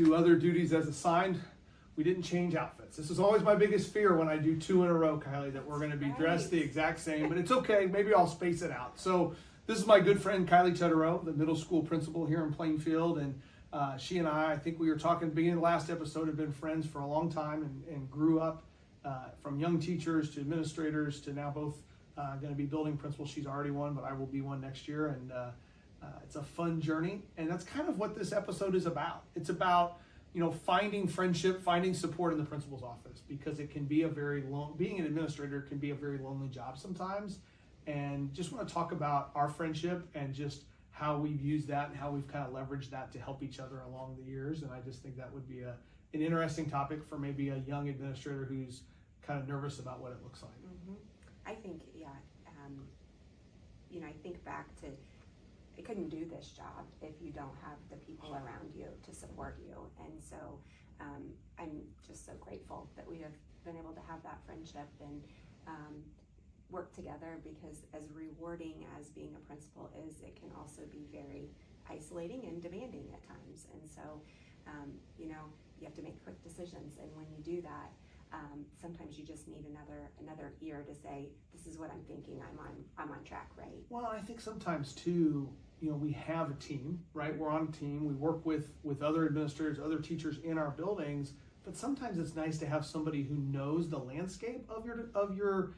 to other duties as assigned. We didn't change outfits. This is always my biggest fear when I do 2 in a row, Kylie, that we're going to be dressed the exact same, but it's okay. Maybe I'll space it out. So this is my good friend, Kylie Tutterow, the middle school principal here in Plainfield. And she and I think we were talking at the beginning of the last episode, have been friends for a long time and grew up from young teachers to administrators to now both going to be building principals. She's already one, but I will be one next year. And it's a fun journey. And that's kind of what this episode is about. It's about finding friendship, finding support in the principal's office, because it can be being an administrator can be a very lonely job sometimes. And just want to talk about our friendship and just how we've used that and how we've kind of leveraged that to help each other along the years. And I just think that would be an interesting topic for maybe a young administrator who's kind of nervous about what it looks like. Mm-hmm. I think, I think back to, I couldn't do this job if you don't have the people around you to support you. And so I'm just so grateful that we have been able to have that friendship and work together, because as rewarding as being a principal is, it can also be very isolating and demanding at times. And so, you have to make quick decisions. And when you do that, sometimes you just need another ear to say, this is what I'm thinking, I'm on track, right? Well, I think sometimes too, we have a team, right? We're on a team. We work with other administrators, other teachers in our buildings, but sometimes it's nice to have somebody who knows the landscape of your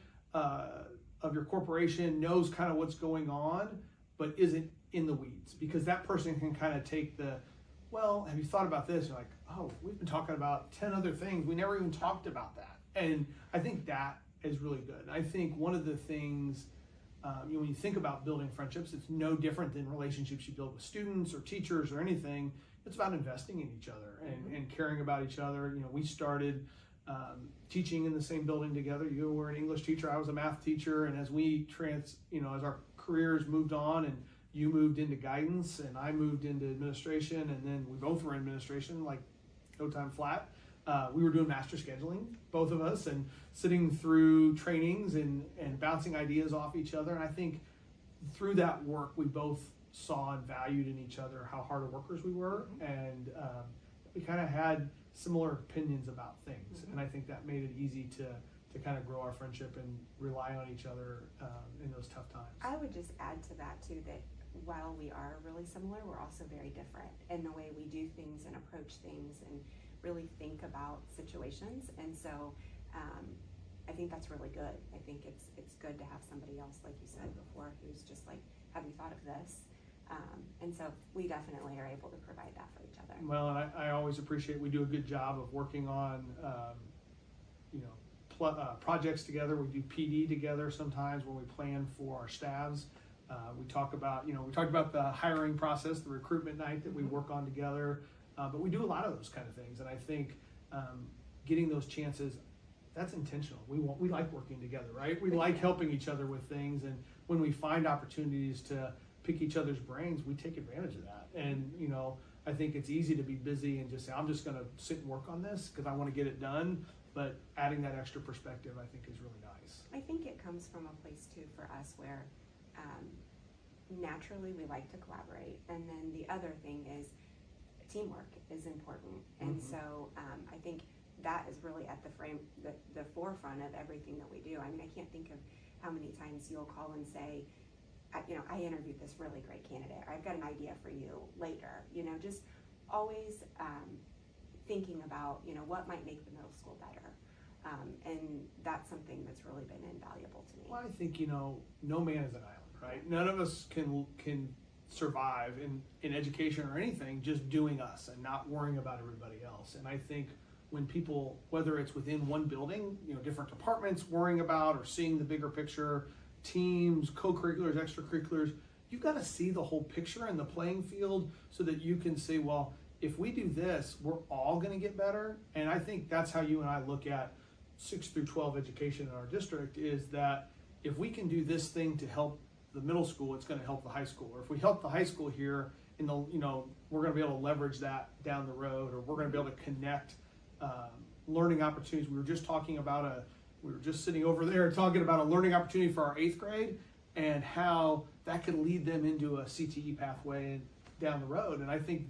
corporation, knows kind of what's going on, but isn't in the weeds, because that person can kind of take well, have you thought about this? You're like, oh, we've been talking about 10 other things. We never even talked about that. And I think that is really good. I think one of the things, when you think about building friendships, it's no different than relationships you build with students or teachers or anything. It's about investing in each other and caring about each other. We started teaching in the same building together. You were an English teacher, I was a math teacher, and as we as our careers moved on, and you moved into guidance and I moved into administration, and then we both were in administration like no time flat. We were doing master scheduling, both of us, and sitting through trainings and bouncing ideas off each other. And I think through that work, we both saw and valued in each other how hard of workers we were, and we kind of had similar opinions about things. And I think that made it easy to kind of grow our friendship and rely on each other in those tough times. I would just add to that too, that while we are really similar, we're also very different in the way we do things and approach things and really think about situations. And so I think that's really good. I think it's good to have somebody else, like you said before, who's just like, have you thought of this? And so we definitely are able to provide that for each other. Well, and I always appreciate we do a good job of working on projects together. We do PD together sometimes when we plan for our staffs. We talked about the hiring process, the recruitment night that we work on together, but we do a lot of those kind of things. And I think getting those chances, that's intentional. We like working together, right? We like helping each other with things. And when we find opportunities to pick each other's brains, we take advantage of that. And, I think it's easy to be busy and just say, I'm just going to sit and work on this because I want to get it done. But adding that extra perspective, I think, is really nice. I think it comes from a place too for us where naturally we like to collaborate, and then the other thing is teamwork is important. And so I think that is really at the forefront of everything that we do. I mean, I can't think of how many times you'll call and say, I interviewed this really great candidate, or I've got an idea for you later. Just always thinking about what might make the middle school better. And that's something that's really been invaluable to me. Well, I think, no man is an island, right? None of us can survive in education or anything just doing us and not worrying about everybody else. And I think when people, whether it's within one building, different departments worrying about or seeing the bigger picture, teams, co-curriculars, extracurriculars, you've got to see the whole picture and the playing field so that you can say, well, if we do this, we're all going to get better. And I think that's how you and I look at 6 through 12 education in our district, is that if we can do this thing to help the middle school, it's going to help the high school. Or if we help the high school here, we're going to be able to leverage that down the road, or we're going to be able to connect learning opportunities. We were just sitting over there talking about a learning opportunity for our 8th grade and how that could lead them into a CTE pathway down the road. And I think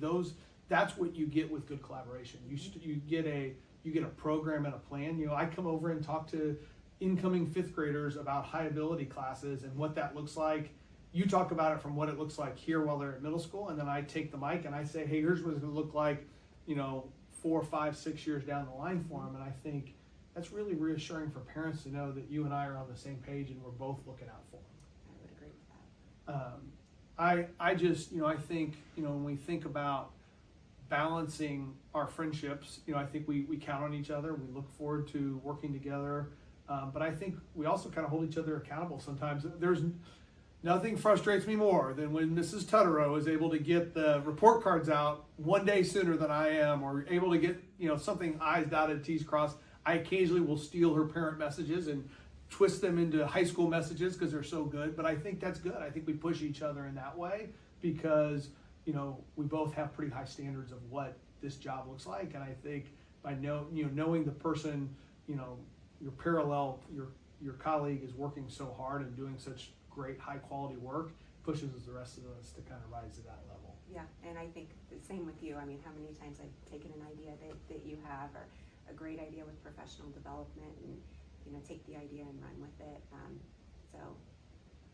that's what you get with good collaboration. You get a program and a plan. You know, I come over and talk to incoming fifth graders about high ability classes and what that looks like. You talk about it from what it looks like here while they're at middle school, and then I take the mic and I say, hey, here's what it's going to look like, you know, 4, 5, 6 years down the line for them. And I think that's really reassuring for parents to know that you and I are on the same page and we're both looking out for them. I would agree with that. I just, you know, I think, you know, when we think about balancing our friendships, you know, I think we count on each other. We look forward to working together. But I think we also kind of hold each other accountable sometimes. There's nothing frustrates me more than when Mrs. Tutterow is able to get the report cards out one day sooner than I am, or able to get, you know, something I's dotted, T's crossed. I occasionally will steal her parent messages and twist them into high school messages because they're so good. But I think that's good. I think we push each other in that way because, you know, we both have pretty high standards of what this job looks like. And I think by knowing the person, you know, your colleague is working so hard and doing such great high quality work, pushes the rest of us to kind of rise to that level. Yeah, and I think the same with you. I mean, how many times I've taken an idea that you have, or a great idea with professional development, and, you know, take the idea and run with it. So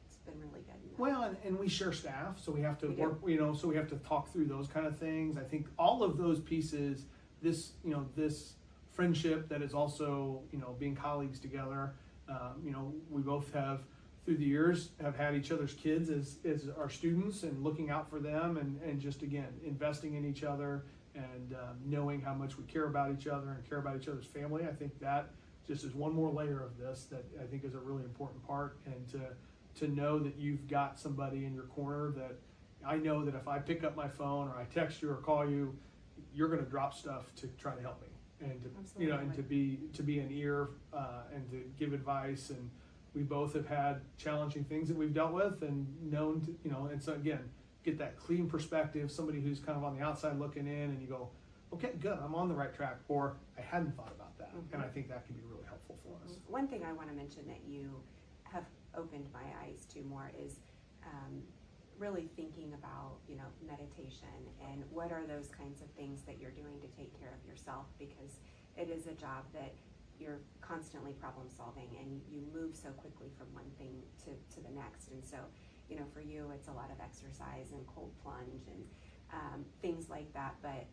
it's been really good. Well, and we share staff, so we have to work, you know, so we have to talk through those kind of things. I think all of those pieces, this friendship that is also, you know, being colleagues together, you know, we both have, through the years, have had each other's kids as our students and looking out for them and just, again, investing in each other and knowing how much we care about each other and care about each other's family. I think that just is one more layer of this that I think is a really important part, and to know that you've got somebody in your corner that I know that if I pick up my phone or I text you or call you, you're going to drop stuff to try to help me and to, you know, and to be an ear and to give advice. And we both have had challenging things that we've dealt with and known to, you know, and so again, get that clean perspective, somebody who's kind of on the outside looking in, and you go, okay, good, I'm on the right track, or I hadn't thought about that. And I think that can be really helpful for us. One thing I want to mention that you have opened my eyes to more is really thinking about, you know, meditation and what are those kinds of things that you're doing to take care of yourself, because it is a job that you're constantly problem solving and you move so quickly from one thing to the next. And so, you know, for you, it's a lot of exercise and cold plunge and things like that. But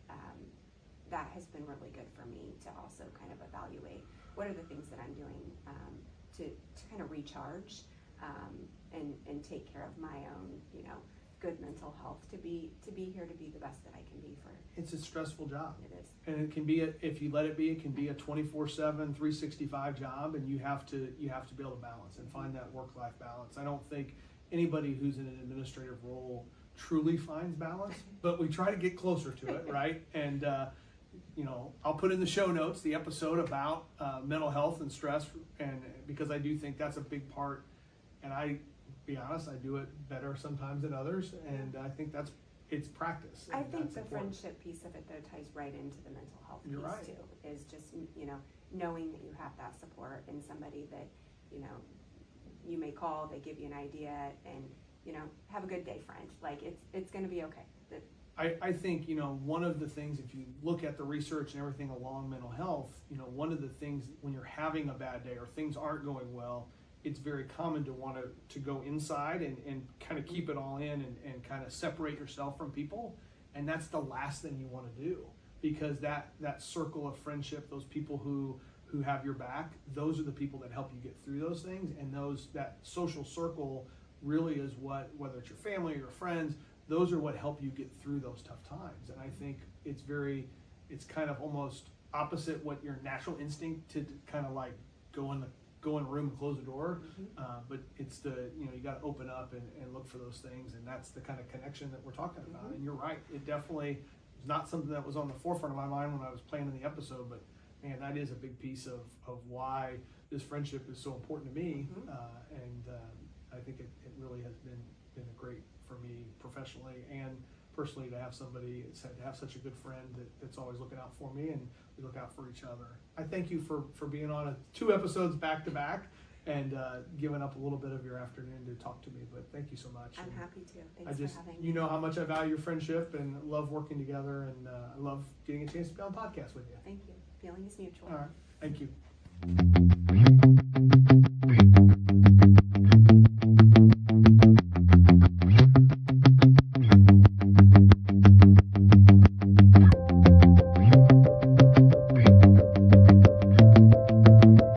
that has been really good for me to also kind of evaluate what are the things that I'm doing to kind of recharge and take care of my own, you know, good mental health to be here to be the best that I can be for. It's a stressful job. It is. And it can be, if you let it be, it can be a 24/7, 365 job, and you have to be able to balance and find that work-life balance. I don't think anybody who's in an administrative role truly finds balance, but we try to get closer to it, right? And you know, I'll put in the show notes the episode about mental health and stress, and because I do think that's a big part. And I, be honest, I do it better sometimes than others, and I think it's practice. I think the important. friendship piece of it, though, ties right into the mental health You're piece, right. too, is just, you know, knowing that you have that support and somebody that, you know, you may call, they give you an idea, and, you know, have a good day, friend. Like, it's going to be okay. I think, you know, one of the things, if you look at the research and everything along mental health, you know, one of the things when you're having a bad day or things aren't going well, it's very common to want to go inside and kind of keep it all in and kind of separate yourself from people. And that's the last thing you want to do, because that circle of friendship, those people who have your back, those are the people that help you get through those things. And that social circle really is what, whether it's your family or your friends, those are what help you get through those tough times. And I think it's kind of almost opposite what your natural instinct to kind of like go in a room and close the door, but it's you got to open up and look for those things, and that's the kind of connection that we're talking about. And you're right, it definitely was not something that was on the forefront of my mind when I was planning the episode, but man, that is a big piece of why this friendship is so important to me, and I think it really has been a great for me professionally and personally to have somebody, to have such a good friend that's always looking out for me, and we look out for each other. I thank you for being on 2 episodes back to back, and giving up a little bit of your afternoon to talk to me. But thank you so much. I'm And happy to. I Thanks just, for having you me. know how much I value your friendship and love working together, and I love getting a chance to be on the podcast with you. Thank you. Feeling is mutual. All right. Thank you.